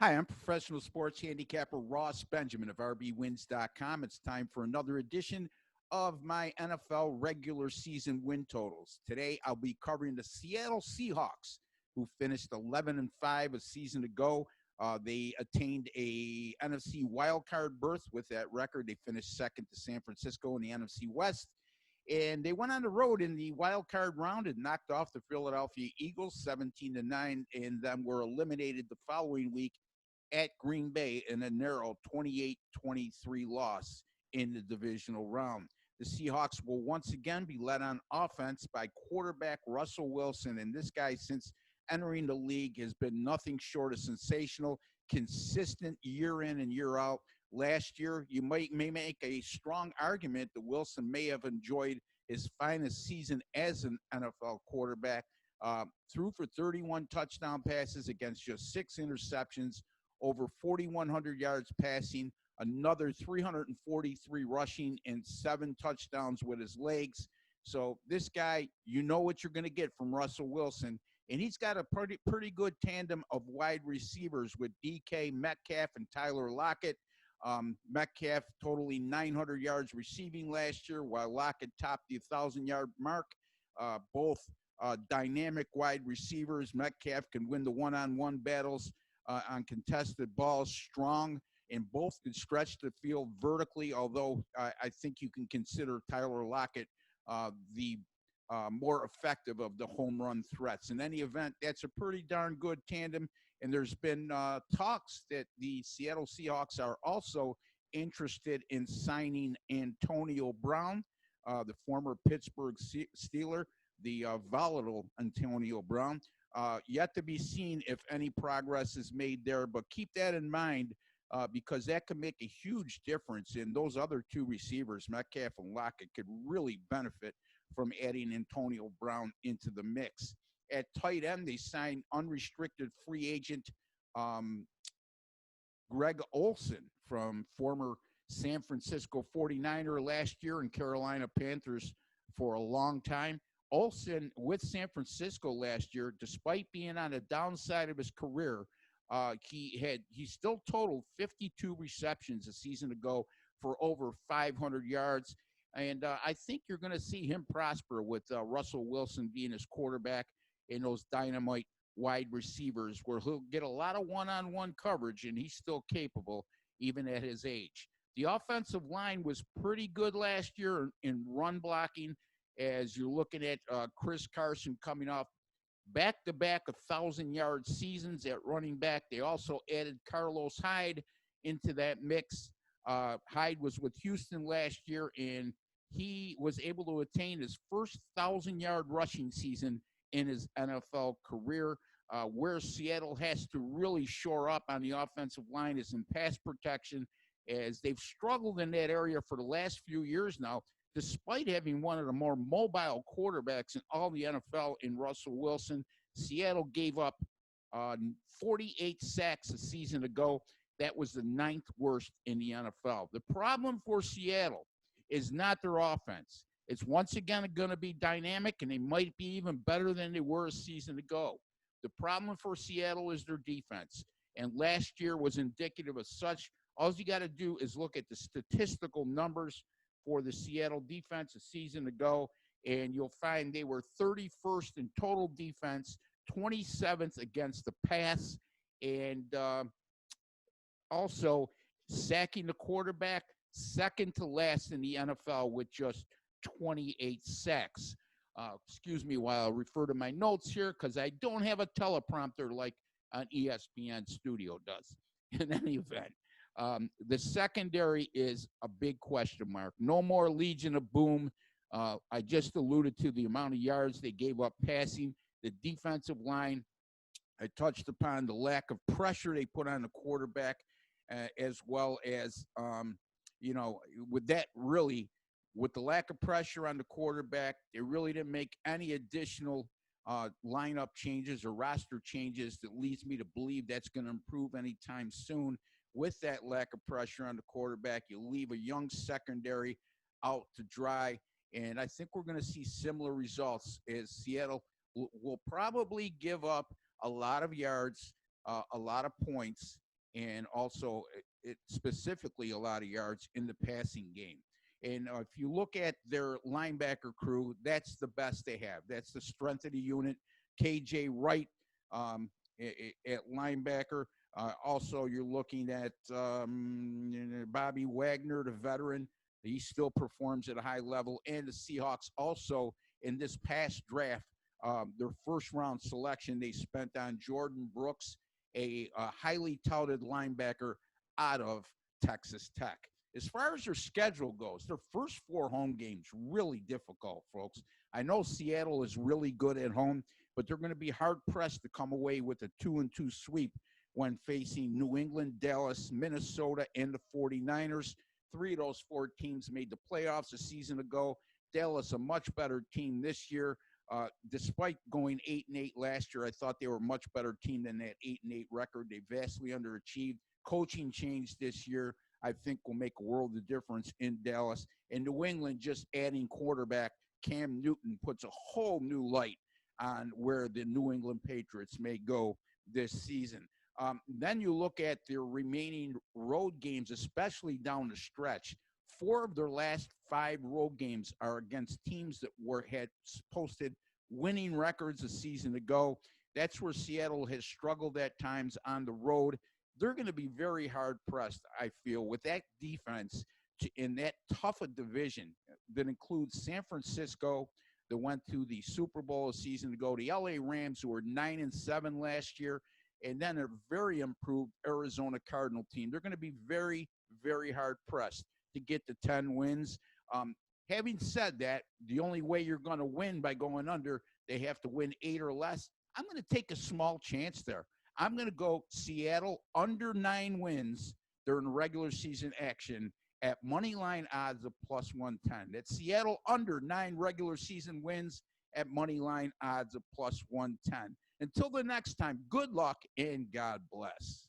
Hi, I'm professional sports handicapper Ross Benjamin of RBWins.com. It's time for another edition of my NFL regular season win totals. Today, I'll be covering the Seattle Seahawks, who finished 11-5 a season ago. They attained a NFC wildcard berth with that record. They finished second to San Francisco in the NFC West. And they went on the road in the wild card round and knocked off the Philadelphia Eagles 17-9, and then were eliminated the following week at Green Bay in a narrow 28-23 loss in the divisional round. The Seahawks will once again be led on offense by quarterback Russell Wilson, and this guy, since entering the league, has been nothing short of sensational, consistent year in and year out. Last year, you may make a strong argument that Wilson may have enjoyed his finest season as an NFL quarterback. Threw for 31 touchdown passes against just 6 interceptions, over 4,100 yards passing, another 343 rushing, and 7 touchdowns with his legs. So this guy, you know what you're going to get from Russell Wilson. And he's got a pretty good tandem of wide receivers with DK Metcalf and Tyler Lockett. Metcalf totaling 900 yards receiving last year, while Lockett topped the 1,000-yard mark. Both dynamic wide receivers. Metcalf can win the one-on-one battles on contested balls, strong, and both can stretch the field vertically, although I think you can consider Tyler Lockett the more effective of the home run threats. In any event, that's a pretty darn good tandem, and there's been talks that the Seattle Seahawks are also interested in signing Antonio Brown, the former Pittsburgh Steeler, the volatile Antonio Brown. Yet to be seen if any progress is made there, but keep that in mind because that could make a huge difference. In those other two receivers, Metcalf and Lockett, could really benefit from adding Antonio Brown into the mix. At tight end, they signed unrestricted free agent Greg Olsen, from former San Francisco 49er last year and Carolina Panthers for a long time. Olsen with San Francisco last year, despite being on the downside of his career, he still totaled 52 receptions a season ago for over 500 yards. And I think you're going to see him prosper with Russell Wilson being his quarterback and those dynamite wide receivers, where he'll get a lot of one-on-one coverage, and he's still capable even at his age. The offensive line was pretty good last year in run blocking, as you're looking at Chris Carson coming off back-to-back 1,000-yard seasons at running back. They also added Carlos Hyde into that mix. Hyde was with Houston last year, and he was able to attain his first 1,000-yard rushing season in his NFL career. Where Seattle has to really shore up on the offensive line is in pass protection, as they've struggled in that area for the last few years now, despite having one of the more mobile quarterbacks in all the NFL in Russell Wilson. Seattle gave up 48 sacks a season ago. That was the 9th worst in the NFL. The problem for Seattle is not their offense. It's once again going to be dynamic, and they might be even better than they were a season ago. The problem for Seattle is their defense, and last year was indicative of such. All you got to do is look at the statistical numbers for the Seattle defense a season ago, and you'll find they were 31st in total defense, 27th against the pass, and also sacking the quarterback, second to last in the NFL with just 28 sacks. Excuse me while I refer to my notes here, because I don't have a teleprompter like an ESPN studio does. In any event, the secondary is a big question mark. No more Legion of Boom. I just alluded to the amount of yards they gave up passing. The defensive line, I touched upon the lack of pressure they put on the quarterback, as well as, with that really, with the lack of pressure on the quarterback, they really didn't make any additional lineup changes or roster changes that leads me to believe that's going to improve anytime soon. With that lack of pressure on the quarterback, you leave a young secondary out to dry, and I think we're going to see similar results, as Seattle will probably give up a lot of yards, a lot of points, and also it specifically a lot of yards in the passing game. And if you look at their linebacker crew, that's the best they have. That's the strength of the unit. KJ Wright at linebacker. Also, you're looking at Bobby Wagner, the veteran. He still performs at a high level. And the Seahawks also, in this past draft, their first-round selection, they spent on Jordan Brooks, a highly touted linebacker out of Texas Tech. As far as their schedule goes, their first 4 home games really difficult, folks. I know Seattle is really good at home, but they're going to be hard-pressed to come away with a 2-2 sweep when facing New England, Dallas, Minnesota, and the 49ers. 3 of those 4 teams made the playoffs a season ago. Dallas, a much better team this year. Despite going 8-8 last year, I thought they were a much better team than that 8-8 record. They vastly underachieved. Coaching change this year, I think, will make a world of difference in Dallas. And New England, just adding quarterback Cam Newton puts a whole new light on where the New England Patriots may go this season. Then you look at their remaining road games, especially down the stretch. 4 of their last 5 road games are against teams that had posted winning records a season ago. That's where Seattle has struggled at times on the road. They're going to be very hard-pressed, I feel, with that defense in that tough a division that includes San Francisco, that went to the Super Bowl a season ago, the LA Rams, who were 9-7 last year, and then a very improved Arizona Cardinal team. They're going to be very, very hard-pressed to get to 10 wins. Having said that, the only way you're going to win by going under, they have to win 8 or less. I'm going to take a small chance there. I'm going to go Seattle under 9 wins during regular season action at moneyline odds of plus 110. That's Seattle under 9 regular season wins at moneyline odds of plus 110. Until the next time, good luck and God bless.